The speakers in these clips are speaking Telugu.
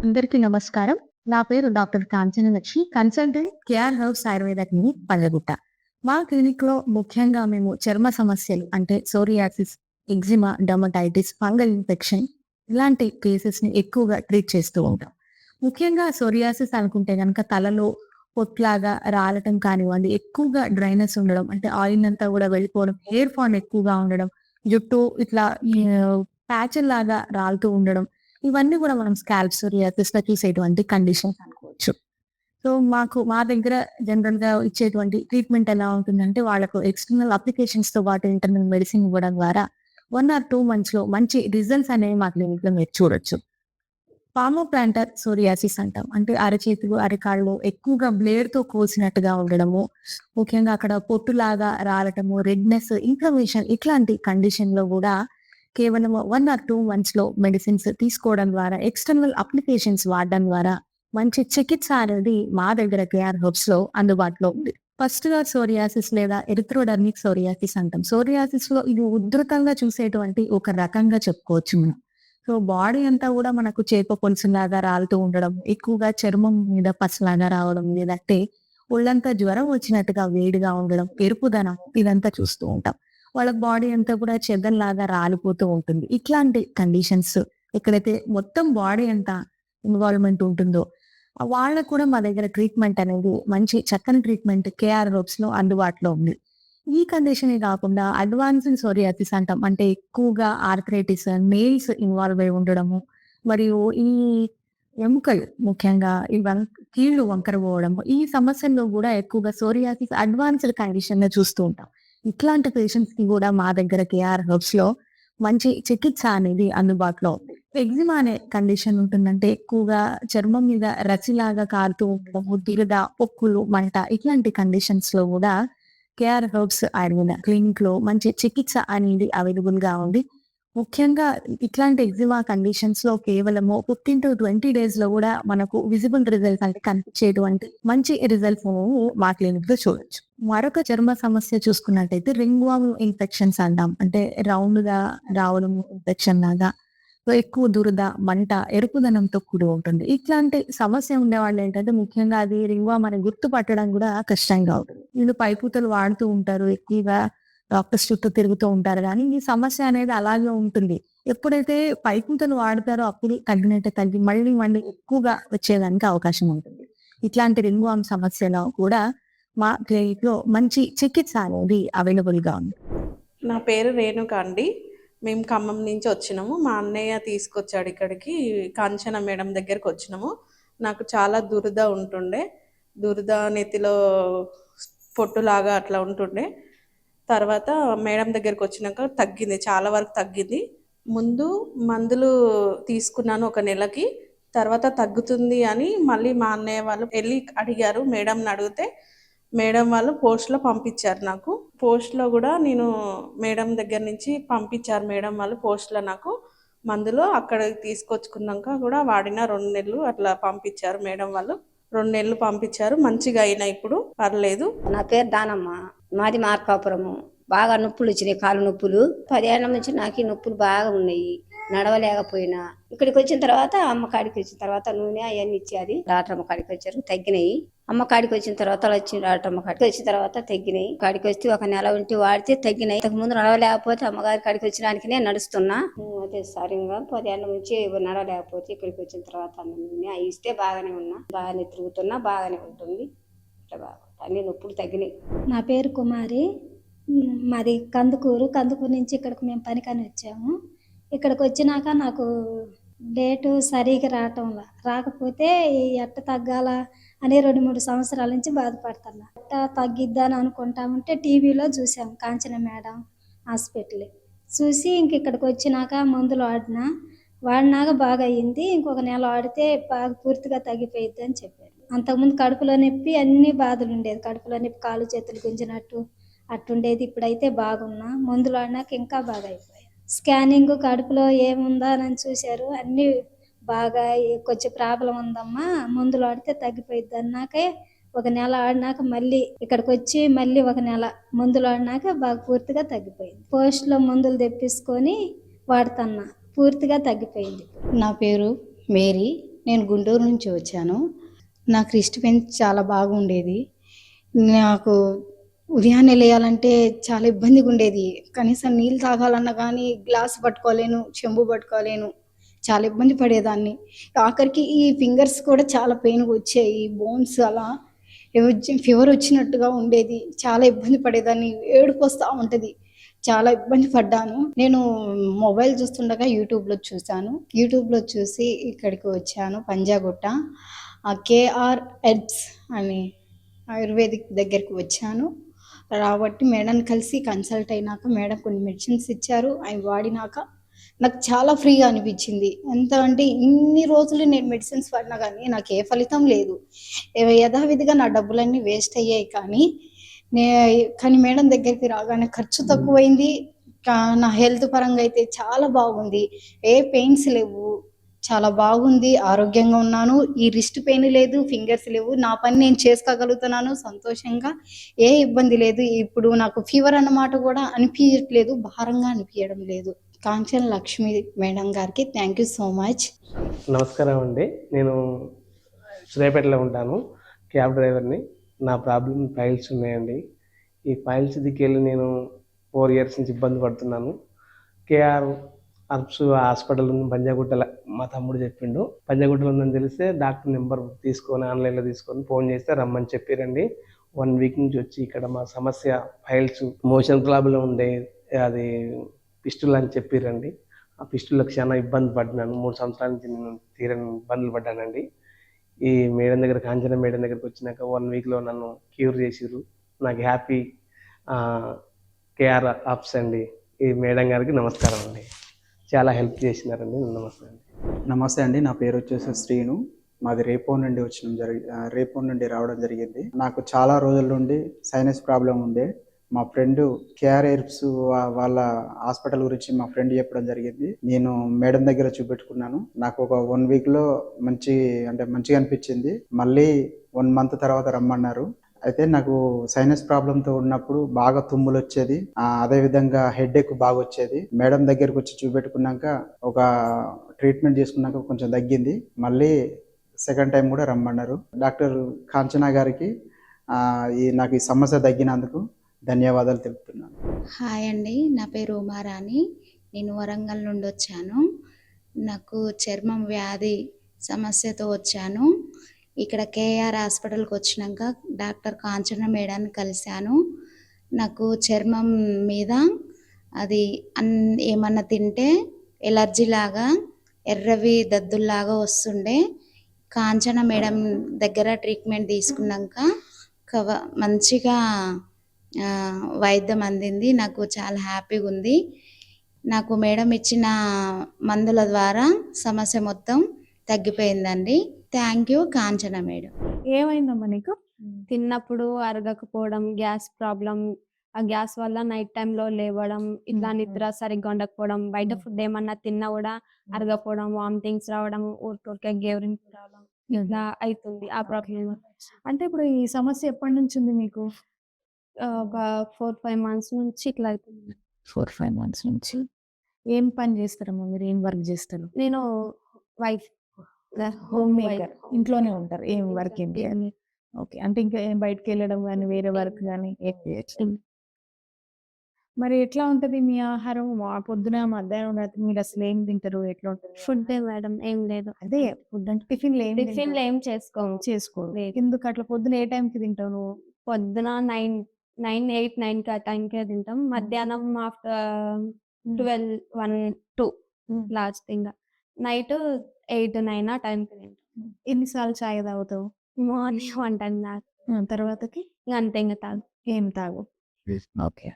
అందరికీ నమస్కారం. నా పేరు doctor Kanchana Lakshmi, consultant KR herbs Ayurveda clinic Panjagutta. మా క్లినిక్‌లో ముఖ్యంగా మేము చర్మ సమస్యలు అంటే psoriasis, eczema, dermatitis, fungal infection ఇలాంటి కేసెస్‌ని ఎక్కువగా ట్రీట్ చేస్తూ ఉంటాం. ముఖ్యంగా సోరియాసిస్ అనుకుంటే గనక తలలో పొట్లాగా రాలటం కానివ్వండి, ఎక్కువగా డ్రైనెస్ ఉండడం అంటే ఆయిల్ అంతా కూడా వెళ్ళిపోవడం, హెయిర్ ఫాల్ ఎక్కువగా ఉండడం, జుట్టు ఇట్లా ప్యాచుల్లాగా రాలుతూ ఉండడం. ఇవన్నీ గూడా మనం స్కాల్ప్ సోరియాసిస్‌లో చూసేటువంటి కండిషన్స్ అనుకోవచ్చు. సో, మా దగ్గర జనరల్‌గా ఇచ్చేటువంటి ట్రీట్మెంట్ ఎలా ఉంటుందంటే, వాళ్ళకు ఎక్స్‌టర్నల్ అప్లికేషన్స్‌తో పాటు ఇంటర్నల్ మెడిసిన్ ఇవ్వడం ద్వారా 1 ఆర్ 2 మంత్స్‌లో మంచి రిజల్ట్స్ అనేవి మా క్లినిక్‌లో మీరు చూడొచ్చు. పామోప్లాంటర్ సోరియాసిస్ అంటాం. అంటే అరచేతులు, అరికాళ్ళు ఎక్కువగా బ్లేడ్‌తో కోసినట్టుగా ఉండడము, ముఖ్యంగా అక్కడ పొట్టులాగా రాలటము, రెడ్‌నెస్, ఇన్‌ఫ్లమేషన్ ఇట్లాంటి కండిషన్‌లో గూడా కేవలం 1 ఆర్ 2 మంత్స్‌లో మెడిసిన్స్ తీసుకోవడం ద్వారా, ఎక్స్‌టర్నల్ అప్లికేషన్స్ వాడడం ద్వారా మంచి చికిత్స అనేది మా దగ్గర కేఆర్ హెర్బ్స్‌లో అందుబాటులో ఉంది. ఫస్ట్‌గా సోరియాసిస్ లేదా ఎరిథ్రోడర్మిక్ సోరియాసిస్ అంటాం. సోరియాసిస్‌లో ఇది ఉధృతంగా చూసేటువంటి ఒక రకంగా చెప్పుకోవచ్చు మనం. సో, బాడీ అంతా గూడా మనకు చేప పులుసులాగా రాలుతూ ఉండడం, ఎక్కువగా చర్మం మీద పసలాగా రావడం, లేదంటే ఒళ్ళంతా జ్వరం వచ్చినట్టుగా వేడిగా ఉండడం, ఎరుపుదనం ఇదంతా చూస్తూ ఉంటాం. వాళ్ళ బాడీ అంతా కూడా చెదల్లాగా రాలిపోతూ ఉంటుంది. ఇట్లాంటి కండిషన్స్ ఎక్కడైతే మొత్తం బాడీ అంతా ఇన్వాల్వ్‌మెంట్ ఉంటుందో, వాళ్ళకి కూడా మా దగ్గర ట్రీట్మెంట్ అనేది మంచి చక్కని ట్రీట్మెంట్ కేఆర్ హెర్బ్స్‌లో అందుబాటులో ఉంది. ఈ కండిషనే కాకుండా అడ్వాన్స్‌డ్ సోరియాసిస్ అంటాం. అంటే ఎక్కువగా ఆర్థరైటిస్, నెయిల్స్ ఇన్వాల్వ్ అయి ఉండడము, మరియు ఈ ఎముకలు ముఖ్యంగా కీళ్ళు వంకర పోవడము, ఈ సమస్యల్లో గూడా ఎక్కువగా సోరియాసిస్ అడ్వాన్స్‌డ్ కండిషన్‌లో చూస్తూ ఉంటాం. ఇట్లాంటి పేషెంట్స్‌కి గూడా మా దగ్గర కేఆర్ హెర్బ్స్‌లో మంచి చికిత్స అనేది అందుబాటులో ఉంది. ఎగ్జిమా అనే కండిషన్ ఉంటుందంటే ఎక్కువగా చర్మం మీద రసిలాగా కారుతూ ఉండడము, దురద, పొక్కులు, మంట ఇట్లాంటి కండిషన్స్‌లో గూడా కేఆర్ హెర్బ్స్ ఆయుర్వేద క్లినిక్‌లో మంచి చికిత్స అనేది అవైలబుల్‌గా ఉంది. ముఖ్యంగా ఇట్లాంటి ఎగ్జిమా కండిషన్స్‌లో కేవలము 15-20 డేస్‌లో గూడా మనకు విజిబుల్ రిజల్ట్స్ అంటే కనిపించేటువంటి మంచి రిజల్ట్స్ అనేవి మా క్లినిక్‌లో చూడొచ్చు. మరొక చర్మ సమస్య చూసుకున్నట్టయితే రింగ్ వార్మ్ ఇన్ఫెక్షన్స్ అంటాం. అంటే రౌండ్‌గా రావడం ఇన్ఫెక్షన్ లాగా. సో, ఎక్కువ దురద, మంట, ఎరుపుదనంతో కూడి ఉంటుంది. ఇట్లాంటి సమస్య ఉండేవాళ్ళేంటంటే ముఖ్యంగా అది రింగ్ వార్మ్ అని గుర్తుపట్టడం గూడా కష్టంగా ఉంటుంది. వీళ్ళు పైపూతలు వాడుతూ ఉంటారు. ఎక్కువగా డాక్టర్స్ చుట్టూ తిరుగుతూ ఉంటారు గానీ, ఈ సమస్య అనేది అలాగే ఉంటుంది. ఎప్పుడైతే పైపూతలు వాడతారో అప్పుడు తగ్గినట్టే తగ్గి మళ్ళీ మళ్ళీ ఎక్కువగా వచ్చేదానికి అవకాశం ఉంటుంది. ఇట్లాంటి రింగ్ వార్మ్ సమస్యలో కూడా మా క్లినిక్‌లో మంచి చికిత్స అనేది అవైలబుల్‌గా ఉంది. నా పేరు రేణుక అండి. మేము ఖమ్మం నుంచి వచ్చినాము. మా అన్నయ్య తీసుకొచ్చాడు ఇక్కడికి. కాంచన మేడం దగ్గరకొచ్చినాము. నాకు చాలా దురద ఉంటుండే. దురద నెత్తిలో పొట్టులాగా అట్లా ఉంటుండే. తర్వాత మేడం దగ్గరకొచ్చినాక తగ్గింది. చాలా వరకు తగ్గింది. ముందు మందులు తీసుకున్నాను ఒక నెలకి. తర్వాత తగ్గుతుంది అని మళ్ళీ మా అన్నయ్య వాళ్ళు ఎళ్లి అడిగారు. మేడంని అడిగితే మేడం వాళ్ళు పోస్ట్‌లో పంపించారు నాకు. పోస్ట్‌లో గూడా నేను మేడం దగ్గర నుంచి పంపించారు మేడం వాళ్ళు పోస్ట్‌లో నాకు. మందులు అక్కడికి తీసుకొచ్చుకున్నాక గూడా వాడిన 2 నెలలు అట్లా పంపించారు మేడం వాళ్ళు. 2 నెలలు పంపించారు. మంచిగా అయినాయి ఇప్పుడు. పర్లేదు. నా పేరు దానమ్మ. మాది మార్కాపురము. బాగా నొప్పులొచ్చినాయి, కాళ్ళు నొప్పులు. 10 ఏళ్ల నుంచి నాకు ఈ నొప్పులు బాగా ఉన్నాయి. నడవలేకపోయినా. ఇక్కడికొచ్చిన తర్వాత అమ్మ కాడికొచ్చిన తర్వాత నూనె అయన్నీ ఇచ్చేది. డాక్టర్ అమ్మ కాడికొచ్చారు తగ్గినాయి. అమ్మ కాడికొచ్చిన తర్వాత డాక్టర్ అమ్మ కాడికొచ్చిన తర్వాత తగ్గినాయి. కాడికొస్తే ఒక నెల ఉంటే వాడితే తగ్గినాయి. ఇంతకు ముందు నడవలేకపోతే అమ్మగారి కాడికి వచ్చినానికి నేను నడుస్తున్నా. అదే సరిగ్గా 10 ఏళ్ల నుంచి నడవలేకపోతే ఇక్కడికి వచ్చిన తర్వాత నూనె అవి ఇస్తే బాగానే ఉన్నా. బాగానే తిరుగుతున్నా, బాగానే ఉంటుంది. ఇట్లా బాగా అన్ని నొప్పులు తగ్గినాయి. నా పేరు కుమారి. మాది కందుకూరు నుంచి ఇక్కడికి మేము పనికని వచ్చాము. ఇక్కడికి వచ్చినాక నాకు డేటు సరిగా రాకపోతే ఎట్ట తగ్గాల అని 2-3 సంవత్సరాల నుంచి బాధపడుతున్నా. ఎట్ట తగ్గిద్దని అనుకుంటా ఉంటే టీవీలో చూసాం కాంచన మేడం హాస్పిటల్. చూసి ఇంక ఇక్కడికి వచ్చినాక మందులు వాడినాక బాగా అయ్యింది. ఇంకొక నెల వాడితే బాగా పూర్తిగా తగ్గిపోయిద్ది అని చెప్పారు. అంతకుముందు కడుపులో నొప్పి అన్ని బాధలు ఉండేది. కడుపులో నొప్పి కాళ్ళు చేతులు గుంజినట్టు అట్టుండేది. ఇప్పుడైతే బాగున్నా. మందులు వాడినాక ఇంకా బాగా అయిపోయాయి. స్కానింగ్ కడుపులో ఏముందా అని చూశారు. అన్నీ బాగా కొంచెం ప్రాబ్లం ఉందమ్మా, మందులు వాడితే తగ్గిపోయిద్ది అన్నాకే ఒక నెల ఆడినాక మళ్ళీ ఇక్కడికి వచ్చి మళ్ళీ ఒక నెల మందులు వాడినాక బాగా పూర్తిగా తగ్గిపోయింది. పోస్ట్లో మందులు తెప్పించుకొని వాడుతున్నా, పూర్తిగా తగ్గిపోయింది. నా పేరు మేరీ. నేను గుంటూరు నుంచి వచ్చాను. నాకు రిస్ట్ పెయిన్ చాలా బాగుండేది. నాకు ఉదయాన్నే లేయాలంటే చాలా ఇబ్బందిగా ఉండేది. కనీసం నీళ్ళు తాగాలన్నా కానీ గ్లాస్ పట్టుకోలేను, చెంబు పట్టుకోలేను. చాలా ఇబ్బంది పడేదాన్ని. ఆఖరికి ఈ ఫింగర్స్ కూడా చాలా పెయిన్‌గా వచ్చాయి. బోన్స్ అలా ఫీవర్ వచ్చినట్టుగా ఉండేది. చాలా ఇబ్బంది పడేదాన్ని. ఏడుపొస్తా ఉంటది. చాలా ఇబ్బంది పడ్డాను. నేను మొబైల్ చూస్తుండగా యూట్యూబ్‌లో చూసాను. యూట్యూబ్‌లో చూసి ఇక్కడికి వచ్చాను పంజాగుట్ట. కేఆర్ హెర్బ్స్ అని ఆయుర్వేదిక్ దగ్గరికి వచ్చాను. రాబట్టి మేడంని కలిసి కన్సల్ట్ అయినాక మేడం కొన్ని మెడిసిన్స్ ఇచ్చారు. అవి వాడినాక నాకు చాలా ఫ్రీగా అనిపించింది. ఎంత అంటే ఇన్ని రోజులు నేను మెడిసిన్స్ వాడినా కానీ నాకు ఏ ఫలితం లేదు. యథావిధిగా నా డబ్బులన్నీ వేస్ట్ అయ్యాయి నే కానీ మేడం దగ్గరికి రాగానే ఖర్చు తక్కువైంది. నా హెల్త్ పరంగా అయితే చాలా బాగుంది. ఏ పెయిన్స్ లేవు. చాలా బాగుంది. ఆరోగ్యంగా ఉన్నాను. ఈ రిస్ట్ పెయిన్ లేదు, ఫింగర్స్ లేవు. నా పని నేను చేసుకోగలుగుతున్నాను సంతోషంగా. ఏ ఇబ్బంది లేదు. ఇప్పుడు నాకు ఫీవర్ అన్నమాట కూడా అనిపియట్లేదు. భారంగా అనిపియడం లేదు. కాంచన లక్ష్మి మేడం గారికి థ్యాంక్ యూ సో మచ్. నమస్కారం అండి. నేను సూర్యాపేటలో ఉంటాను. క్యాబ్ డ్రైవర్ని. నా ప్రాబ్లం ఫైల్స్ ఉన్నాయండి. ఈ ఫైల్స్ దిక్కెళ్ళి నేను 4 ఇయర్స్ నుంచి ఇబ్బంది పడుతున్నాను. కేఆర్ హెర్బ్స్ హాస్పిటల్ ఉంది పంజాగుట్టలో. మా తమ్ముడు చెప్పిండు. పంజాగుట్టలో ఉందని తెలిస్తే డాక్టర్ నెంబర్ తీసుకొని ఆన్లైన్లో తీసుకొని ఫోన్ చేస్తే రమ్మని చెప్పారండి. 1 వీక్ నుంచి వచ్చి ఇక్కడ మా సమస్య ఫైల్స్ మోషన్ ప్రాబ్లం ఉండే అది పిస్టుల్ అని చెప్పారండి. ఆ పిస్టులకు చాలా ఇబ్బంది పడ్డాను. 3 సంవత్సరాల నుంచి నేను తీరని ఇబ్బందులు పడ్డానండి. ఈ మేడం దగ్గర కాంచన మేడం దగ్గరికి వచ్చినాక 1 వీక్లో నన్ను క్యూర్ చేసిర్రు. నాకు హ్యాపీ. కేఆర్ హెర్బ్స్ అండి. ఈ మేడం గారికి నమస్కారం అండి. చాలా హెల్ప్ చేసినారండి. నమస్తే అండి. నమస్తే అండి. నా పేరు వచ్చేసి శ్రీను. మాది రేపో నుండి రావడం జరిగింది. నాకు చాలా రోజుల నుండి సైనస్ ప్రాబ్లం ఉండే. మా ఫ్రెండ్ కేఆర్ హెర్బ్స్ వాళ్ళ హాస్పిటల్ గురించి మా ఫ్రెండ్ చెప్పడం జరిగింది. నేను మేడం దగ్గర చూపెట్టుకున్నాను. నాకు ఒక 1 వీక్లో మంచిగా అనిపించింది. మళ్ళీ 1 మంత్ తర్వాత రమ్మన్నారు. అయితే నాకు సైనస్ ప్రాబ్లంతో ఉన్నప్పుడు బాగా తుమ్ములు వచ్చేది. అదేవిధంగా హెడేక్ బాగా వచ్చేది. మేడం దగ్గరకు వచ్చి చూపెట్టుకున్నాక ఒక ట్రీట్మెంట్ చేసుకున్నాక కొంచెం తగ్గింది. మళ్ళీ సెకండ్ టైం కూడా రమ్మన్నారు. డాక్టర్ కాంచనా గారికి నాకు ఈ సమస్య తగ్గినందుకు ధన్యవాదాలు తెలుపుతున్నాను. హాయ్ అండి, నా పేరు ఉమారాణి. నేను వరంగల్ నుండి వచ్చాను. నాకు చర్మం వ్యాధి సమస్యతో వచ్చాను. ఇక్కడ కేఆర్ హాస్పిటల్కి వచ్చినాక డాక్టర్ కాంచన మేడాన్ని కలిశాను. నాకు చర్మం మీద అది ఏమన్నా తింటే ఎలర్జీ లాగా ఎర్రవి దద్దుల్లాగా వస్తుండే. కాంచన మేడం దగ్గర ట్రీట్మెంట్ తీసుకున్నాక మంచిగా వైద్యం అందింది. నాకు చాలా హ్యాపీగా ఉంది. నాకు మేడం ఇచ్చిన మందుల ద్వారా సమస్య మొత్తం తగ్గిపోయిందండి. Thank you Kanchana madam. ఏమైందమ్మా నీకు? తిన్నప్పుడు అరగకపోవడం, గ్యాస్ ప్రాబ్లం. ఆ గ్యాస్ వల్ల నైట్ టైంలో లేవడం, ఇట్లా నిద్ర సరిగ్గా ఉండకపోవడం, బయట ఫుడ్ ఏమన్నా తిన్నా కూడా అరగపోవడం, వామిటింగ్స్ రావడం, ఊరికే గేవరింపు రావడం, ఇట్లా అవుతుంది ఆ ప్రాబ్లం. అంటే ఇప్పుడు ఈ సమస్య ఎప్పటి నుంచి ఉంది మీకు? ఒక 4-5 మంత్స్ నుంచి ఇట్లా అవుతుంది. 4-5 మంత్స్ నుంచి. ఏం పని చేస్తారమ్మా మీరు? ఏం వర్క్ చేస్తారు? నేను వైఫ్, హోమ్ మేకర్. ఇంట్లోనే ఉంటారు. ఏం వర్క్ ఏం చేయాలి? ఓకే. అంటే ఇంకా ఏం బయటకి వెళ్ళడం కానీ వేరే వర్క్ కానీ ఏం చేయొచ్చు. మరి ఎట్లా ఉంటది మీ ఆహారం? పొద్దున, మధ్యాహ్నం, రాత్రి మీరు అసలు ఏం తింటారు? ఎట్లా ఉంటుంది? ఫుడ్ మేడం ఏం లేదు. అదే ఫుడ్ అంటే టిఫిన్లు ఏం టిఫిన్లు ఏం చేసుకోము. ఎందుకు అట్లా? పొద్దున ఏ టైంకి తింటావు నువ్వు? పొద్దున 9 ఆ టైంకే తింటాం. మధ్యాహ్నం ఆఫ్టర్ 12, 1, 2 లాస్ట్. ఇంకా నైట్ 8-9 ఆ టైంకి తింటాం. ఎన్నిసార్లు చాయ్ తాగుతావు? మార్నింగ్ 1 టైం దాకా. తర్వాతకి ఇంకా అంతే, ఇంకా తాగు. ఏం తాగు. ఓకే.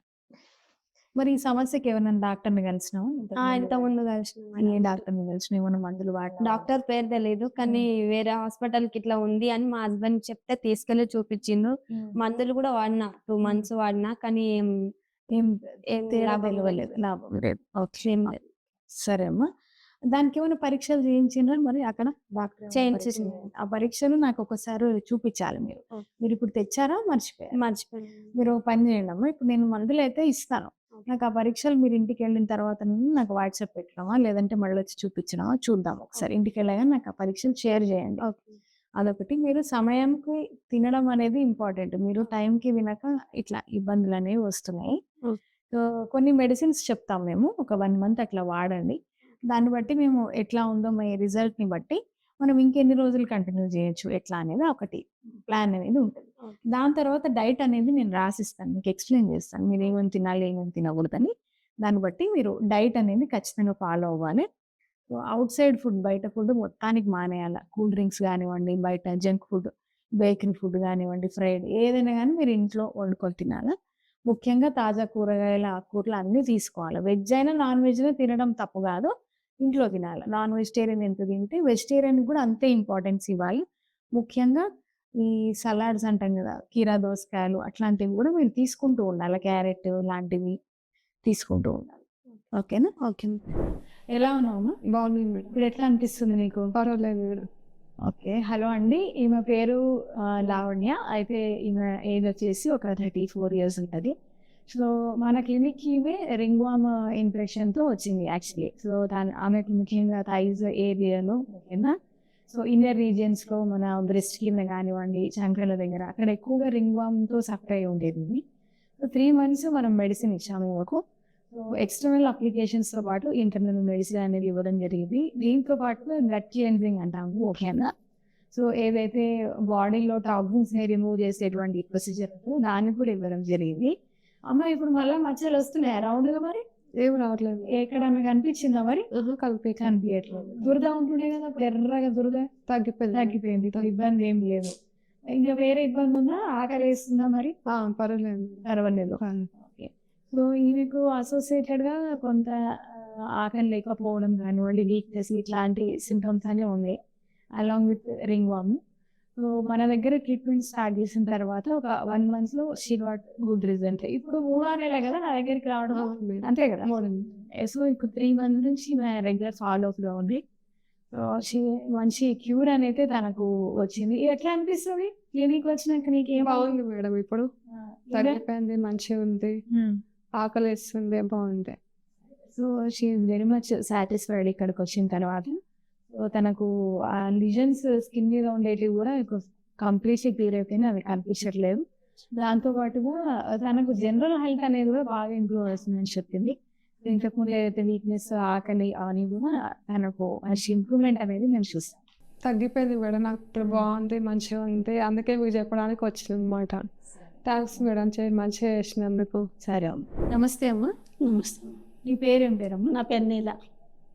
మరి ఈ సమస్యకి ఏమైనా డాక్టర్ని కలిసినావు? ఇంత ముందు కలిసిన ఏ డాక్టర్ని కలిసినావు? ఏమైనా మందులు వాడినా? డాక్టర్ పేరు తెలియదు, కానీ వేరే హాస్పిటల్కి ఇట్లా ఉంది అని మా హస్బెండ్ చెప్తే తీసుకెళ్లి చూపించిండు. మందులు కూడా వాడినా, 2 months వాడినా, కానీ ఏం తేడా తెలియలేదు, లాభం లేదు. ఓకే. ఏం లేదు. సరే అమ్మా. దానికి ఏమైనా పరీక్షలు చేయించినా మరి అక్కడ డాక్టర్? చేయించేసింది. ఆ పరీక్షలు నాకు ఒకసారి చూపించాలి మీరు. మీరు ఇప్పుడు తెచ్చారా? మర్చిపోయారు? మర్చిపోయాను. మీరు ఒక పని చేయండి అమ్మా. ఇప్పుడు నేను మందులు అయితే ఇస్తాను. నాకు ఆ పరీక్షలు మీరు ఇంటికి వెళ్ళిన తర్వాత నాకు వాట్సాప్ పెట్టడమా లేదంటే మళ్ళీ వచ్చి చూపించడమా చూద్దాం ఒకసారి. ఇంటికి వెళ్ళగా నాకు ఆ పరీక్షలు షేర్ చేయండి. అదొకటి. మీరు సమయానికి తినడం అనేది ఇంపార్టెంట్. మీరు టైంకి వినక ఇట్లా ఇబ్బందులు అనేవి వస్తున్నాయి. సో కొన్ని మెడిసిన్స్ చెప్తాం మేము. ఒక 1 మంత్ అట్లా వాడండి. దాన్ని బట్టి మేము ఎట్లా ఉందో మీ రిజల్ట్‌ని బట్టి మనం ఇంకెన్ని రోజులు కంటిన్యూ చేయొచ్చు ఎట్లా అనేది ఒకటి ప్లాన్ అనేది ఉంటుంది. దాని తర్వాత డైట్ అనేది నేను రాసిస్తాను. మీకు ఎక్స్‌ప్లెయిన్ చేస్తాను. మీరు ఏమేమి తినాలి, ఏమేమి తినకూడదని. దాన్ని బట్టి మీరు డైట్ అనేది ఖచ్చితంగా ఫాలో అవ్వాలి. సో ఔట్ సైడ్ ఫుడ్, బయట ఫుడ్ మొత్తానికి మానేయాల. కూల్ డ్రింక్స్ గానివ్వండి, బయట జంక్ ఫుడ్, బేకరీ ఫుడ్ గానివ్వండి, ఫ్రైడ్ ఏదైనా గానీ మీరు ఇంట్లో వండుకొని తినాలా. ముఖ్యంగా తాజా కూరగాయలు, ఆకుకూరలు అన్నీ తీసుకోవాలి. వెజ్ అయినా, నాన్ వెజ్ అయినా తినడం తప్పు కాదు. ఇంట్లో తినాలి. నాన్ వెజిటేరియన్ ఎంత తింటే వెజిటేరియన్‌కి కూడా అంతే ఇంపార్టెన్స్ ఇవ్వాలి. ముఖ్యంగా ఈ సలాడ్స్ అంటాం కదా! కీరా దోసకాయలు అట్లాంటివి కూడా మీరు తీసుకుంటూ ఉండాలి. క్యారెట్ లాంటివి తీసుకుంటూ ఉండాలి. ఓకేనా? ఓకే. ఎలా ఉన్నావమ్మా? బాగుంది మేడం. ఇప్పుడు ఎట్లా అనిపిస్తుంది నీకు? పర్వాలేదు మేడం. ఓకే. హలో అండి. ఈమె పేరు లావణ్య. అయితే ఈమె ఏజ్ వచ్చేసి ఒక 34 ఇయర్స్ ఉంటది. సో మన క్లినిక్‌కి ఈమె రింగ్‌వార్మ్ ఇన్ఫెక్షన్‌తో వచ్చింది యాక్చువల్లీ. సో ఆమెకి ముఖ్యంగా థైస్ ఏరియాలో ముఖ్యంగా సో ఇన్నర్ రీజియన్స్‌లో మన బ్రెస్ట్ కింద గానివ్వండి, చంకల దగ్గర అక్కడ ఎక్కువగా రింగ్‌వార్మ్‌తో సఫర్ అయ్యి ఉండేది ఈమె. సో 3 మంత్స్ మనం మెడిసిన్ ఇచ్చాము ఈమెకు. సో ఎక్స్టర్నల్ అప్లికేషన్స్‌తో పాటు ఇంటర్నల్ మెడిసిన్ అనేది ఇవ్వడం జరిగింది. దీంతో పాటు గట్ క్లెన్జింగ్ అంటాము ముఖ్యంగా. సో ఏదైతే బాడీలో టాక్సిన్స్‌ని రిమూవ్ చేసేటువంటి ప్రొసీజర్ దాన్ని కూడా ఇవ్వడం జరిగింది. అమ్మ ఇప్పుడు మళ్ళా మచ్చలు వస్తున్నాయా రౌండ్‌గా మరి? ఏం రావట్లేదు. ఎక్కడన్నా కనిపించిందా మరి? కనిపించట్లేదు. దురద ఉంటుండే కదా అప్పుడు ఎర్రగా దురద తగ్గిపోయింది. ఇప్పుడు ఇబ్బంది ఏం లేదు. ఇంకా వేరే ఇబ్బంది ఉందా? ఆకలి వేస్తుందా మరి? పర్వాలేదు. పర్వాలేదు. ఓకే. సో ఈమెకు అసోసియేటెడ్‌గా కొంత ఆకలి లేకపోవడం కానివ్వండి, వీక్‌నెస్ ఇట్లాంటి సింప్టమ్స్ అన్నీ ఉన్నాయి. Along with ringworm. సో మన దగ్గర ట్రీట్మెంట్ స్టార్ట్ చేసిన తర్వాత ఒక 1 మంత్స్‌లో షీ గాట్ గుడ్ రిజల్ట్. ఇప్పుడు 3-6 నెలలే కదా నా దగ్గరికి రావడం. అంతే కదా? సో ఇప్పుడు 3 మంత్స్ నుంచి ఈమె రెగ్యులర్ ఫాలోఅప్‌లో ఉంది. సో మంచి క్యూర్ అనేది తనకు వచ్చింది. ఎట్లా అనిపిస్తుంది క్లినిక్ వచ్చినాక నీకేం? బాగుంది మేడం. ఇప్పుడు తగ్గిపోయింది, మంచిగా ఉంది, ఆకలి వేస్తుంది, బాగుంది. So she is very much satisfied ఇక్కడికి వచ్చిన తర్వాత. సో తనకు ఆ లిజన్స్ స్కిన్ మీద ఉండేటివి కూడా కంప్లీట్లీ క్లియర్ అయిపోయినాయి. అవి కనిపించట్లేదు. దాంతో పాటుగా తనకు జనరల్ హెల్త్ అనేది కూడా బాగా ఇంప్రూవ్ అవుతుందని చెప్పింది. ఇంతకుముందు ఏదైతే వీక్నెస్, ఆకలి అవన్నీ కూడా తనకు మంచి ఇంప్రూవ్మెంట్ అనేది మేము చూస్తాం. తగ్గిపోయింది మేడం. నాకు ఇప్పుడు బాగుంది, మంచిగా ఉంది. అందుకే మీకు చెప్పడానికి వచ్చింది అనమాట. థ్యాంక్స్ మేడం, మంచిగా చేసినందుకు. సరే అమ్మ. నమస్తే అమ్మా. నమస్తే. నీ పేరేం పేరమ్మా? నా పేరు నీల.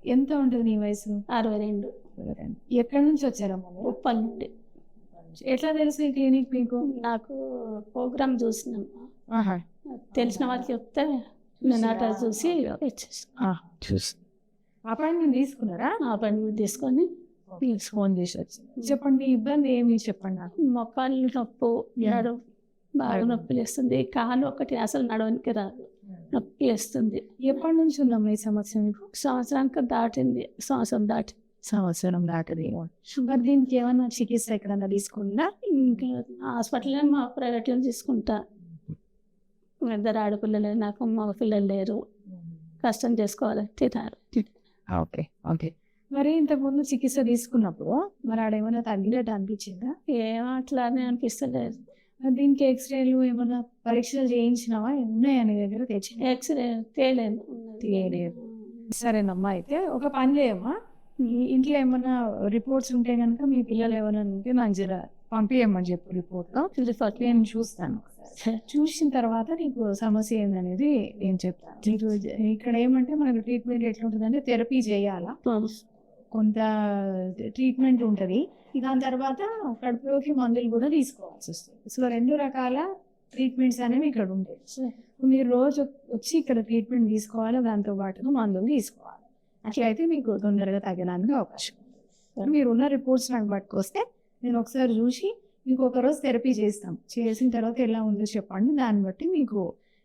ఎంత ఉంటుంది నీ వయసు? 62. ఎక్కడి నుంచి వచ్చారమ్మా మీరు? ఉప్పల్ నుండి. ఎట్లా తెలుసు ఈ క్లినిక్ మీకు? నాకు ప్రోగ్రామ్ చూసినాం, తెలిసిన వాళ్ళు చెప్తే నేను అట్లా చూసి ఇచ్చేసాను. అపాయింట్మెంట్ తీసుకున్నారా? అపాయింట్మెంట్ తీసుకొని ఫోన్ చేసి వచ్చింది. చెప్పండి ఇబ్బంది ఏమి చెప్పండి నాకు. మొక్కలు నొప్పు, ఏడు బాగా నొప్పి వేస్తుంది. కాలు ఒకటి అసలు నడవనికి రాదు, నొప్పి వేస్తుంది. ఎప్పటి నుంచి ఉందమ్మా ఈ సమస్య మీకు? సంవత్సరానికి దాటింది. సంవత్సరం దాటింది. మరి దీనికి ఏమన్నా చికిత్స ఎక్కడన్నా తీసుకుందా? ఇంకా హాస్పిటల్ మా ప్రైవేట్లో తీసుకుంటా. 2 ఆడపిల్లలు, నాకు మగ పిల్లలు లేరు. కష్టం చేసుకోవాలి, తినారు. ఓకే. ఓకే. మరి ఇంతకుముందు చికిత్స తీసుకున్నప్పుడు మరి ఆడేమైనా తగ్గినట్టు అనిపించిందా? ఏం అట్లానే అనిపిస్తలేదు. దీనికి ఎక్స్రేలు ఏమైనా పరీక్షలు చేయించినావా? ఉన్నాయా నీ దగ్గర? తెచ్చి ఎక్స్రే తేలేదు. సరేనమ్మా. అయితే ఒక పని చేయమ్మా, ఇంట్లో ఏమన్నా రిపోర్ట్స్ ఉంటే కనుక మీ పిల్లలు ఏమైనా ఉంటే నాకు జర పంపించమని చెప్పు. రిపోర్ట్ నేను చూస్తాను. చూసిన తర్వాత నీకు సమస్య ఏందనేది నేను చెప్తాను. ఇక్కడ ఏమంటే మనకు ట్రీట్మెంట్ ఎట్లుంటుందంటే థెరపీ చేయాలా, కొంత ట్రీట్మెంట్ ఉంటుంది. దాని తర్వాత కడుపులోకి మందులు కూడా తీసుకోవాల్సి వస్తుంది. సో 2 రకాల ట్రీట్మెంట్స్ అనేవి ఇక్కడ ఉంటాయి. మీరు రోజు వచ్చి ఇక్కడ ట్రీట్మెంట్ తీసుకోవాలి, దాంతో పాటుగా మందులు తీసుకోవాలి. అట్లయితే మీకు తొందరగా తగ్గడానికి అవకాశం. మీరున్న రిపోర్ట్స్ నాకు పట్టుకొస్తే నేను ఒకసారి చూసి మీకు ఒకరోజు థెరపీ చేస్తాం. చేసిన తర్వాత ఎలా ఉందో చెప్పండి, దాన్ని బట్టి మీకు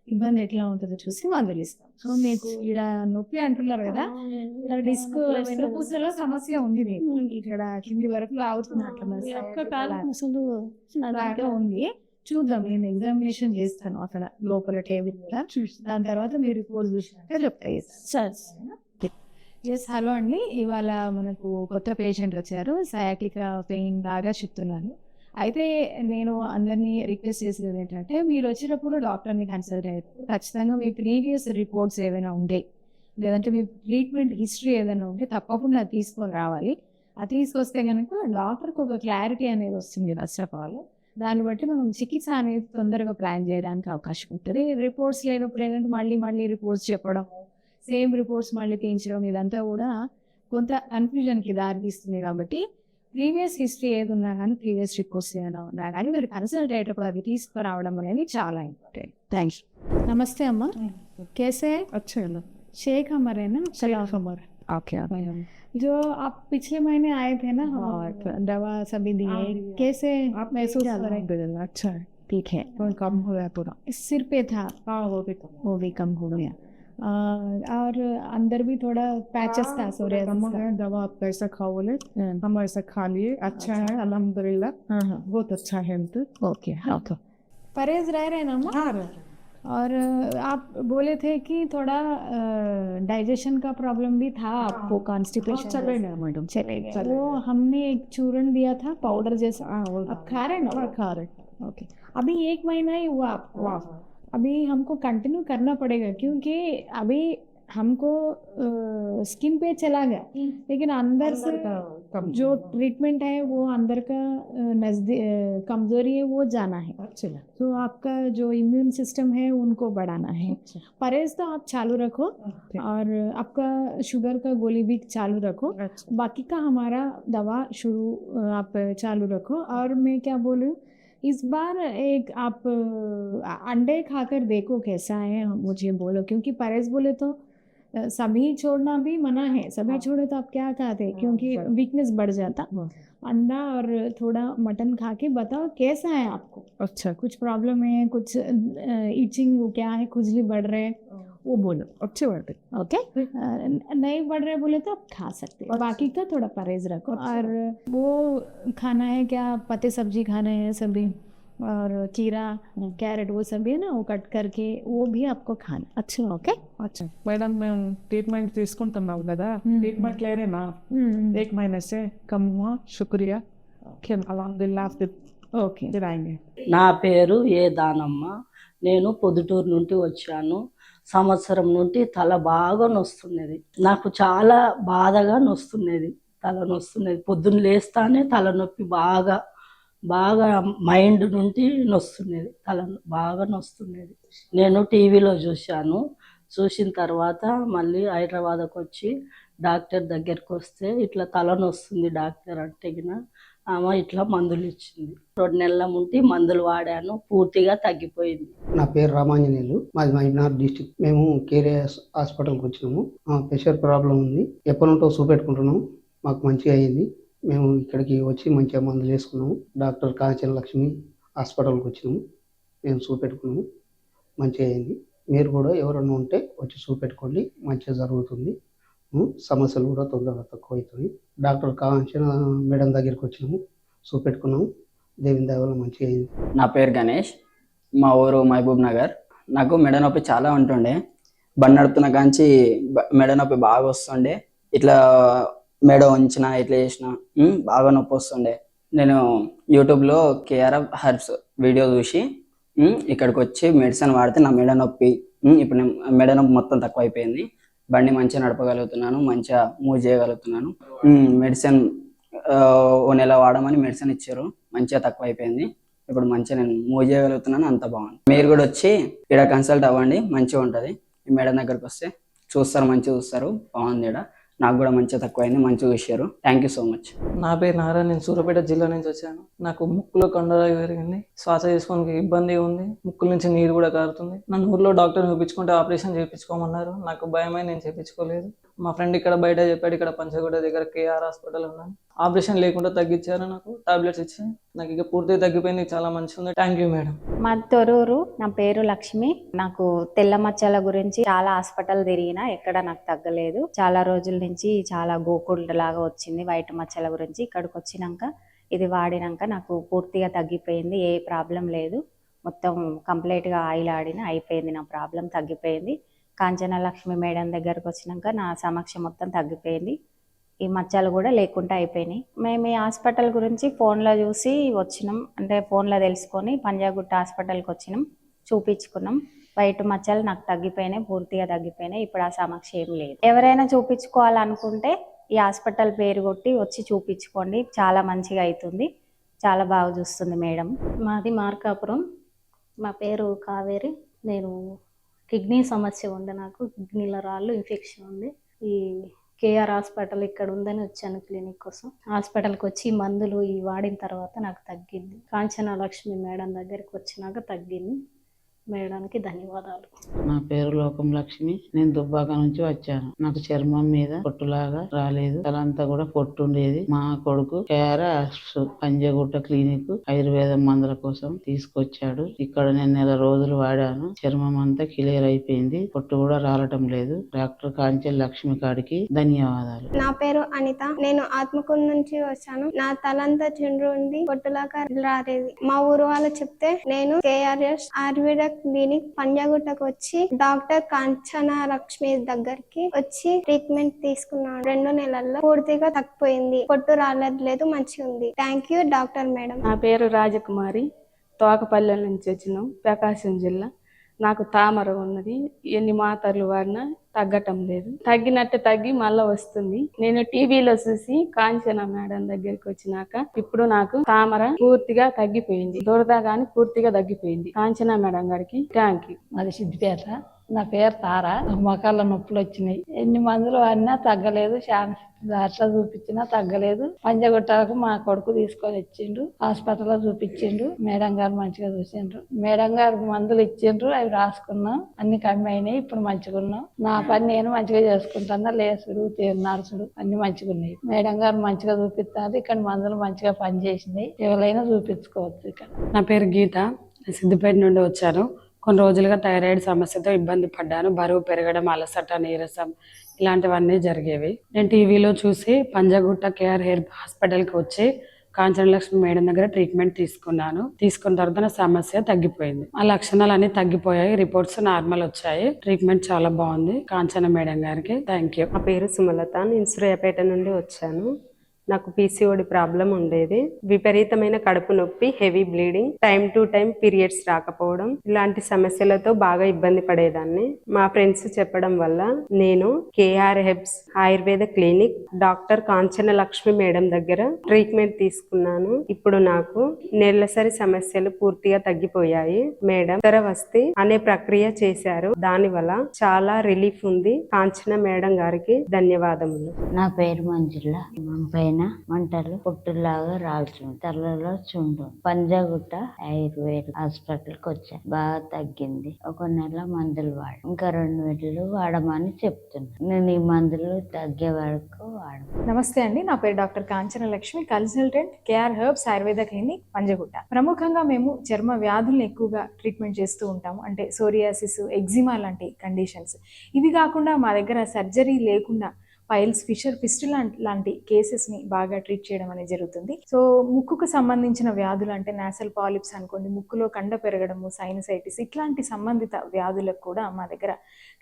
ఇబ్బంది ఎట్లా ఉంటుందో చూసి మందులు ఇస్తాం. సో మీకు ఇక్కడ నొప్పి అంటున్నారు కదా, ఇక్కడ డిస్క్ వెన్నుపూసలో సమస్య ఉంది మీకు. ఇక్కడ కింది వరకు లాగుతున్నట్లు అసలు ఉంది. చూద్దాం, నేను ఎగ్జామినేషన్ చేస్తాను అక్కడ లోపల టేబుల్ మీద. దాని తర్వాత మీరు రిపోర్ట్ చూసినాక చెప్తాయి. సార్ ఎస్, హలో అండి. ఇవాళ మనకు కొత్త పేషెంట్ వచ్చారు, సయాక్లిక్ పెయిన్ లాగా చెప్తున్నారు. అయితే నేను అందరినీ రిక్వెస్ట్ చేసేది ఏంటంటే, మీరు వచ్చినప్పుడు డాక్టర్ని కన్సల్ట్ అయ్యారు, ఖచ్చితంగా మీ ప్రీవియస్ రిపోర్ట్స్ ఏమైనా ఉంటే, లేదంటే మీ ట్రీట్మెంట్ హిస్టరీ ఏదైనా ఉంటే తప్పకుండా అది తీసుకొని రావాలి. అది తీసుకొస్తే కనుక డాక్టర్కి ఒక క్లారిటీ అనేది వస్తుంది ఫస్ట్ ఆఫ్ ఆల్. దాన్ని బట్టి మనం చికిత్స అనేది తొందరగా ప్లాన్ చేయడానికి అవకాశం ఉంటుంది. రిపోర్ట్స్ లేనప్పుడు ఏంటంటే మళ్ళీ రిపోర్ట్స్ చెప్పడం, సేమ్ రిపోర్ట్స్ మళ్ళీ తీయించడం, ఇదంతా కూడా కొంత కన్ఫ్యూజన్కి దారితీస్తుంది. కాబట్టి ప్రీవియస్ హిస్టరీ ఏది ఉన్నా కానీ, ప్రీవియస్ రిపోర్ట్స్ ఏమైనా ఉన్నా కానీ మీరు కన్సల్ట్ అయ్యేటప్పుడు అది తీసుకురావడం అనేది చాలా ఇంపార్టెంట్. థ్యాంక్స్. నమస్తే అమ్మ, कैसे अच्छा है ना, शेख हमारे ना शेख हमारे ओके। जो आप पिछले महीने आए थे ना, दवा सभी दिए, कैसे आप महसूस कर रहे हैं? अल्हम्दुलिल्लाह अच्छा है, ठीक है, तो कम हो गया पूरा। सिर पे था, हाँ वो भी कम वो भी कम हो गया, और अंदर भी थोड़ा पैचेस था कम हो सोरियासिस का। गया। दवा आप कैसा खाओ बोले, हम ऐसा खा लिए, अच्छा है अल्हम्दुलिल्लाह, बहुत अच्छा है हेल्थ। ओके ओके, परहेज रह रहे हैं ना अम्मा? हाँ और आप बोले थे कि थोड़ा डाइजेशन का प्रॉब्लम भी था आपको, कॉन्स्टिपेशन चले गए मैडम, चले गए। वो हमने एक चूर्ण दिया था पाउडर जैसा, हाँ वो आप खा रहे हैं ना? हाँ खा रहे। ओके, अभी 1 महीना ही हुआ आपको, अभी हमको कंटिन्यू करना पड़ेगा, क्योंकि अभी हमको स्किन पे चला गया, लेकिन अंदर से जो ट्रीटमेंट है वो अंदर का कमजोरी है वो जाना है। अच्छा तो आपका जो इम्यून सिस्टम है उनको बढ़ाना है। परहेज तो आप चालू रखो, और आपका शुगर का गोली भी चालू रखो, बाकी का हमारा दवा शुरू आप चालू रखो। और मैं क्या बोलूँ, इस बार एक आप अंडे खाकर देखो कैसा है, मुझे बोलो, क्योंकि परहेज बोले तो सभी छोड़ना भी मना है, सभी छोड़े तो आप क्या खाते, क्योंकि वीकनेस बढ़ जाता। अंडा और थोड़ा मटन खा के बताओ कैसा है आपको, अच्छा कुछ प्रॉब्लम है, कुछ इचिंग क्या है, खुजली बढ़ रहे हैं, वो बोलो। अच्छी बात है। ओके, नहीं बढ़ रहे बोले तो आप खा सकते हैं, बाकी का थोड़ा परहेज रखो। और वो खाना है क्या, पत्ते सब्जी खाना है सभी, और खीरा कैरेट वो सब है ना, वो कट करके वो भी आपको खाना। अच्छा ओके, अच्छा मैडम, मैं ट्रीटमेंट తీసుకుంటున్నావు కదా, ట్రీట్మెంట్ లేరేనా 1 महीने से कम हुआ, शुक्रिया, అల్హమ్దులిల్లాహ్ ఓకే రాయండి। నా పేరు ఏ దానమ్మ, నేను పొద్దుటూరు నుండి వచ్చాను. సంవత్సరం నుండి తల బాగా నొస్తున్నది, నాకు చాలా బాధగా నొస్తున్నది, తల నొస్తున్నది, పొద్దున్న లేస్తానే తలనొప్పి బాగా మైండ్ నుండి నొస్తున్నది, తల బాగా నొస్తున్నది. నేను టీవీలో చూశాను, చూసిన తర్వాత మళ్ళీ హైదరాబాద్కి వచ్చి డాక్టర్ దగ్గరికి వస్తే ఇట్లా తల నొస్తుంది డాక్టర్ అంటే ఆమె ఇట్లా మందులు ఇచ్చింది. 2 నెలల ముందు మందులు వాడాను, పూర్తిగా తగ్గిపోయింది. నా పేరు రామాంజనేయులు, మాది మహబూబ్నగర్ డిస్టిక్. మేము కేఆర్ హాస్పిటల్కి వచ్చినాము. ప్రెషర్ ప్రాబ్లం ఉంది, ఎప్పటి నుంటో చూపెట్టుకుంటున్నాము, మాకు మంచిగా అయ్యింది. మేము ఇక్కడికి వచ్చి మంచిగా మందులు వేసుకున్నాము. డాక్టర్ కాంచన లక్ష్మి హాస్పిటల్కి వచ్చినాము, మేము చూపెట్టుకున్నాము, మంచిగా అయింది. మీరు కూడా ఎవరైనా ఉంటే వచ్చి చూపెట్టుకోండి, మంచిగా జరుగుతుంది, సమస్యలు కూడా తొందరగా తక్కువ అవుతుంది. డాక్టర్ కాంచన మేడం దగ్గరికి వచ్చినాము, చూపెట్టుకున్నాము, దేవుని దయ వల్ల మంచిగా అయింది. నా పేరు గణేష్, మా ఊరు మహబూబ్ నగర్. నాకు మెడ నొప్పి చాలా ఉంటుండే, బండి నడుపుతున్న కాంచి మెడ నొప్పి బాగా వస్తుండే, ఇట్లా మెడ ఉంచిన ఇట్లా చేసిన బాగా నొప్పి వస్తుండే. నేను యూట్యూబ్లో కేఆర్ హెర్బ్స్ వీడియో చూసి ఇక్కడికి వచ్చి మెడిసిన్ వాడితే నా మెడ నొప్పి ఇప్పుడు మెడ నొప్పి మొత్తం తక్కువ అయిపోయింది. బండి మంచిగా నడపగలుగుతున్నాను, మంచిగా మూవ్ చేయగలుగుతున్నాను. మెడిసిన్ 1 నెల వాడమని మెడిసిన్ ఇచ్చారు, మంచిగా తక్కువ అయిపోయింది. ఇప్పుడు మంచిగా నేను మూవ్ చేయగలుగుతున్నాను, అంత బాగుంది. మీరు కూడా వచ్చి ఇక్కడ కన్సల్ట్ అవ్వండి, మంచిగా ఉంటుంది. ఈ మేడం దగ్గరకు వస్తే చూస్తారు, మంచిగా చూస్తారు, బాగుంది. ఇక్కడ నాకు కూడా మంచిగా తక్కువైంది, మంచిగా చూశారు. Thank you so much. నా పేరు నారాయణ, నేను సూర్యాపేట జిల్లా నుంచి వచ్చాను. నాకు ముక్కులో కండర పెరిగింది, శ్వాస తీసుకోవడానికి ఇబ్బంది ఉంది, ముక్కుల నుంచి నీరు కూడా కారుతుంది. నన్ను ఊర్లో డాక్టర్ చూపించుకుంటే ఆపరేషన్ చేయించుకోమన్నారు, నాకు భయమై నేను చేయించుకోలేదు. మా ఫ్రెండ్ ఇక్కడ బయట చెప్పాడు, ఇక్కడ పంచగూడ దగ్గర కేఆర్ హాస్పిటల్ ఉన్నాను, ఆపరేషన్ లేకుండా తగ్గించారు, నాకు టాబ్లెట్స్ ఇచ్చి నాకు ఇక పూర్తిగా తగ్గిపోయింది, చాలా మంచిగా ఉంది. Thank you madam. మా తొరూరు, నా పేరు లక్ష్మి. నాకు తెల్ల మచ్చల గురించి చాలా హాస్పిటల్ తిరిగినా ఎక్కడ నాకు తగ్గలేదు. చాలా రోజుల నుంచి చాలా గోకుళ్ళ లాగా వచ్చింది వైట్ మచ్చల గురించి. ఇక్కడికి వచ్చినాక ఇది వాడినాక నాకు పూర్తిగా తగ్గిపోయింది, ఏ ప్రాబ్లం లేదు. మొత్తం కంప్లీట్గా ఆయిల్ ఆడిన అయిపోయింది, నా ప్రాబ్లం తగ్గిపోయింది. కాంచన లక్ష్మి మేడం దగ్గరకు వచ్చినాక నా సమస్య మొత్తం తగ్గిపోయింది, ఈ మచ్చలు కూడా లేకుండా అయిపోయినాయి. మేము ఈ హాస్పిటల్ గురించి ఫోన్లో చూసి వచ్చినాం, అంటే ఫోన్లో తెలుసుకొని పంజాగుట్ట హాస్పిటల్కి వచ్చినాం, చూపించుకున్నాం. వైట్ మచ్చలు నాకు తగ్గిపోయినాయి, పూర్తిగా తగ్గిపోయినాయి. ఇప్పుడు ఆ సమస్య ఏం లేదు. ఎవరైనా చూపించుకోవాలనుకుంటే ఈ హాస్పిటల్ పేరు కొట్టి వచ్చి చూపించుకోండి, చాలా మంచిగా అవుతుంది, చాలా బాగా చూస్తుంది మేడం. మాది మార్కాపురం, మా పేరు కావేరి. నేను కిడ్నీ సమస్య ఉంది, నాకు కిడ్నీలో రాళ్ళు ఇన్ఫెక్షన్ ఉంది. ఈ కేఆర్ హాస్పిటల్ ఇక్కడ ఉందని వచ్చాను క్లినిక్ కోసం. హాస్పిటల్కి వచ్చి మందులు వాడిన తర్వాత నాకు తగ్గింది. కాంచన లక్ష్మి మేడం దగ్గరికి వచ్చినాక తగ్గింది. మేడానికి ధన్యవాదాలు. నా పేరు లోకం లక్ష్మి. నేను దుబ్బాక నుంచి వచ్చాను. నాకు చర్మం మీద పొట్టులాగా రాలేదు, తలంతా కూడా పొట్టు ఉండేది. మా కొడుకు కేఆర్ఎస్ పంజగుట్ట క్లినిక్ ఆయుర్వేదం మందుల కోసం తీసుకొచ్చాడు. ఇక్కడ నేను నెల రోజులు వాడాను, చర్మం అంతా క్లియర్ అయిపోయింది, పొట్టు కూడా రాలటం లేదు. డాక్టర్ కాంచెల్ లక్ష్మి కాడికి ధన్యవాదాలు. నా పేరు అనిత, నేను ఆత్మకూరు నుంచి వచ్చాను. నా తలంతా చుండ్రు ఉంది, పొట్టులాగా రాలేదు. మా ఊరు వాళ్ళు చెప్తే నేను కేఆర్ఎస్ ఆయుర్వేద క్లినిక్ పంజాగుట్టకు వచ్చి డాక్టర్ కాంచన లక్ష్మి దగ్గరికి వచ్చి ట్రీట్మెంట్ తీసుకున్నాను. 2 నెలల్లో పూర్తిగా తగ్గిపోయింది, పొట్టు రాలేదు, మంచిగా ఉంది. Thank you doctor madam. నా పేరు రాజకుమారి, తోకపల్లె నుంచి వచ్చినాం, ప్రకాశం జిల్లా. నాకు తామర ఉన్నది, ఎన్ని మాత్రలు వాడినా తగ్గటం లేదు, తగ్గినట్టు తగ్గి మళ్ళా వస్తుంది. నేను టీవీలో చూసి కాంచన మేడం దగ్గరికి వచ్చినాక ఇప్పుడు నాకు తామర పూర్తిగా తగ్గిపోయింది, దురద గాని పూర్తిగా తగ్గిపోయింది. కాంచన మేడం గారికి థ్యాంక్ యూ. అది సిద్దిపేట. నా పేరు తారా. మొక్కల నొప్పులు వచ్చినాయి, ఎన్ని మందులు వాడినా తగ్గలేదు, అట్లా చూపించినా తగ్గలేదు. పంజగుట్టకు మా కొడుకు తీసుకొని వచ్చిండ్రు, హాస్పిటల్లో చూపించిండ్రు. మేడం గారు మంచిగా చూసిండ్రు, మేడం గారు మందులు ఇచ్చిండ్రు, అవి రాసుకున్నాం, అన్ని కమ్మి అయినాయి, ఇప్పుడు మంచిగా ఉన్నాం. నా పని నేను మంచిగా చేసుకుంటున్నా, లేసుడు నడుచుడు అన్ని మంచిగా ఉన్నాయి. మేడం గారు మంచిగా చూపిస్తారు, ఇక్కడ మందులు మంచిగా పనిచేసినాయి, ఎవరైనా చూపించుకోవచ్చు. ఇక్కడ నా పేరు గీత, సిద్దిపేట నుండి వచ్చాను. కొన్ని రోజులుగా థైరాయిడ్ సమస్యతో ఇబ్బంది పడ్డాను, బరువు పెరగడం, అలసట, నీరసం ఇలాంటివన్నీ జరిగేవి. నేను టీవీలో చూసి పంజగుట్ట కేఆర్ హెయిర్ హాస్పిటల్కి వచ్చి కాంచన లక్ష్మి మేడం దగ్గర ట్రీట్మెంట్ తీసుకున్నాను. తీసుకున్న తర్వాత నా సమస్య తగ్గిపోయింది, ఆ లక్షణాలు అన్ని తగ్గిపోయాయి, రిపోర్ట్స్ నార్మల్ వచ్చాయి. ట్రీట్మెంట్ చాలా బాగుంది. కాంచన మేడం గారికి థ్యాంక్ యూ. నా పేరు సుమలత, నేను సూర్యాపేట నుండి వచ్చాను. నాకు పీసీఓడి ప్రాబ్లం ఉండేది, విపరీతమైన కడుపు నొప్పి, heavy bleeding, time to time periods రాకపోవడం, ఇలాంటి సమస్యలతో బాగా ఇబ్బంది పడేదాన్ని. మా ఫ్రెండ్స్ చెప్పడం వల్ల నేను KR herbs Ayurveda clinic doctor Kanchana Lakshmi madam దగ్గర ట్రీట్మెంట్ తీసుకున్నాను. ఇప్పుడు నాకు నెలసరి సమస్యలు పూర్తిగా తగ్గిపోయాయి. మేడం వస్తే అనే ప్రక్రియ చేశారు, దాని వల్ల చాలా రిలీఫ్ ఉంది. కాంచన మేడం గారికి ధన్యవాదములు. నా పేరు మంజుల. పైన మంటలు పొట్టులాగా రాల్చుంది, తలలో చుండు. పంజాగుట్ట ఆయుర్వేద హాస్పిటల్కి వచ్చాను, బాగా తగ్గింది. 1 నెల మందులు వాడు, ఇంకా 2 నెలలు వాడమని చెప్తున్నా. నేను ఈ మందులు తగ్గే వరకు వాడు. నమస్తే అండి, నా పేరు doctor Kanchana Lakshmi, consultant KR herbs Ayurveda clinic Panjagutta. ప్రముఖంగా మేము చర్మ వ్యాధులను ఎక్కువగా ట్రీట్మెంట్ చేస్తూ ఉంటాము, అంటే సోరియాసిస్, ఎగ్జిమా లాంటి కండిషన్స్. ఇవి కాకుండా మా దగ్గర సర్జరీ లేకుండా పైల్స్, ఫిస్టులా లాంటి కేసెస్ని బాగా ట్రీట్ చేయడం అనేది జరుగుతుంది. సో ముక్కుకు సంబంధించిన వ్యాధులు అంటే నాసల్ పాలిప్స్ అనుకోండి, ముక్కులో కండ పెరగడము, సైనసైటిస్ ఇట్లాంటి సంబంధిత వ్యాధులకు కూడా మా దగ్గర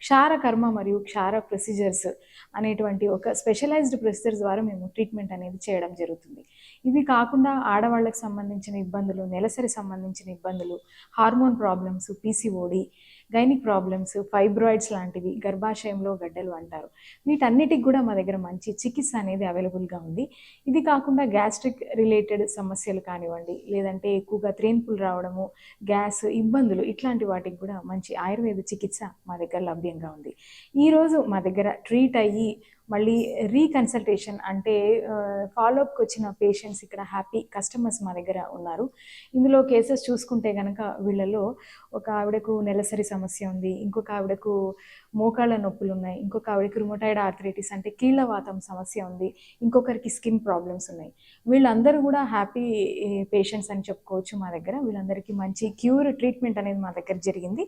క్షారకర్మ మరియు క్షార ప్రొసీజర్స్ అనేటువంటి ఒక స్పెషలైజ్డ్ ప్రొసీజర్ ద్వారా మేము ట్రీట్మెంట్ అనేది చేయడం జరుగుతుంది. ఇవి కాకుండా ఆడవాళ్ళకి సంబంధించిన ఇబ్బందులు, నెలసరి సంబంధించిన ఇబ్బందులు, hormone problems, PCOD, gynaec problems, fibroids లాంటివి, గర్భాశయంలో గడ్డలు అంటారు, వీటన్నిటికి కూడా మా దగ్గర మంచి చికిత్స అనేది అవైలబుల్గా ఉంది. ఇది కాకుండా గ్యాస్ట్రిక్ రిలేటెడ్ సమస్యలు కానివ్వండి, లేదంటే ఎక్కువగా త్రేన్పులు రావడము, గ్యాస్ ఇబ్బందులు, ఇట్లాంటి వాటికి కూడా మంచి ఆయుర్వేద చికిత్స మా దగ్గర లభ్యంగా ఉంది. ఈరోజు మా దగ్గర ట్రీట్ అయ్యి మళ్ళీ రీకన్సల్టేషన్ అంటే ఫాలోఅప్కి వచ్చిన పేషెంట్స్ ఇక్కడ హ్యాపీ కస్టమర్స్ మా దగ్గర ఉన్నారు. ఇందులో కేసెస్ చూసుకుంటే కనుక వీళ్ళలో ఒక ఆవిడకు నెలసరి సమస్య ఉంది, ఇంకొక ఆవిడకు మోకాళ్ళ నొప్పులు ఉన్నాయి, ఇంకొక ఆవిడకి రుమటాయిడ్ ఆర్థరైటిస్ అంటే కీళ్ళవాతం సమస్య ఉంది, ఇంకొకరికి స్కిన్ ప్రాబ్లమ్స్ ఉన్నాయి. వీళ్ళందరూ కూడా హ్యాపీ పేషెంట్స్ అని చెప్పుకోవచ్చు మా దగ్గర. వీళ్ళందరికీ మంచి క్యూర్ ట్రీట్మెంట్ అనేది మా దగ్గర జరిగింది.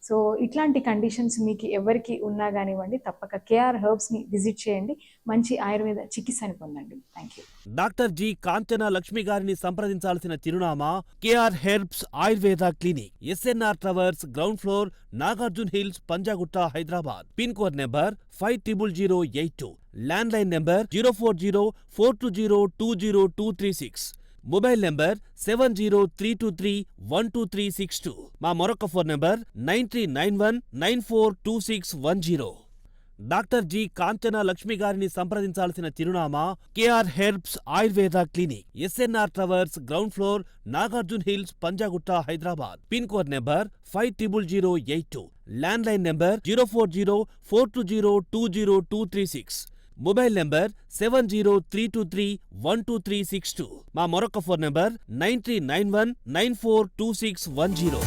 సో ఇట్లాంటి కండిషన్స్ మీకు ఎవరికి ఉన్నా కానివ్వండి, తప్పక కేఆర్ హెర్బ్స్ని విజిట్ చేయండి, మంచి ఆయుర్వేద చికిత్సని పొందండి. Thank you. Doctor G Kanchana Lakshmi గారిని సంప్రదించాల్సిన చిరునామా KR herbs Ayurveda clinic, SNR towers, ground floor, Nagarjuna hills, Panjagutta, Hyderabad. Pin code number 500082. Landline number 040420202236. Mobile number 7032312362. మా మరొక phone number 9391942610. Doctor G Kanchana Lakshmi గారిని సంప్రదించాల్సిన చిరునామా KR herbs Ayurveda clinic, SNR towers, ground floor, Nagarjuna hills, Panjagutta, Hyderabad. Pin code number 500082. Landline number 040420202236. Mobile number 7032312362. మా మరొక ఫోన్ నెంబర్ 9391942610.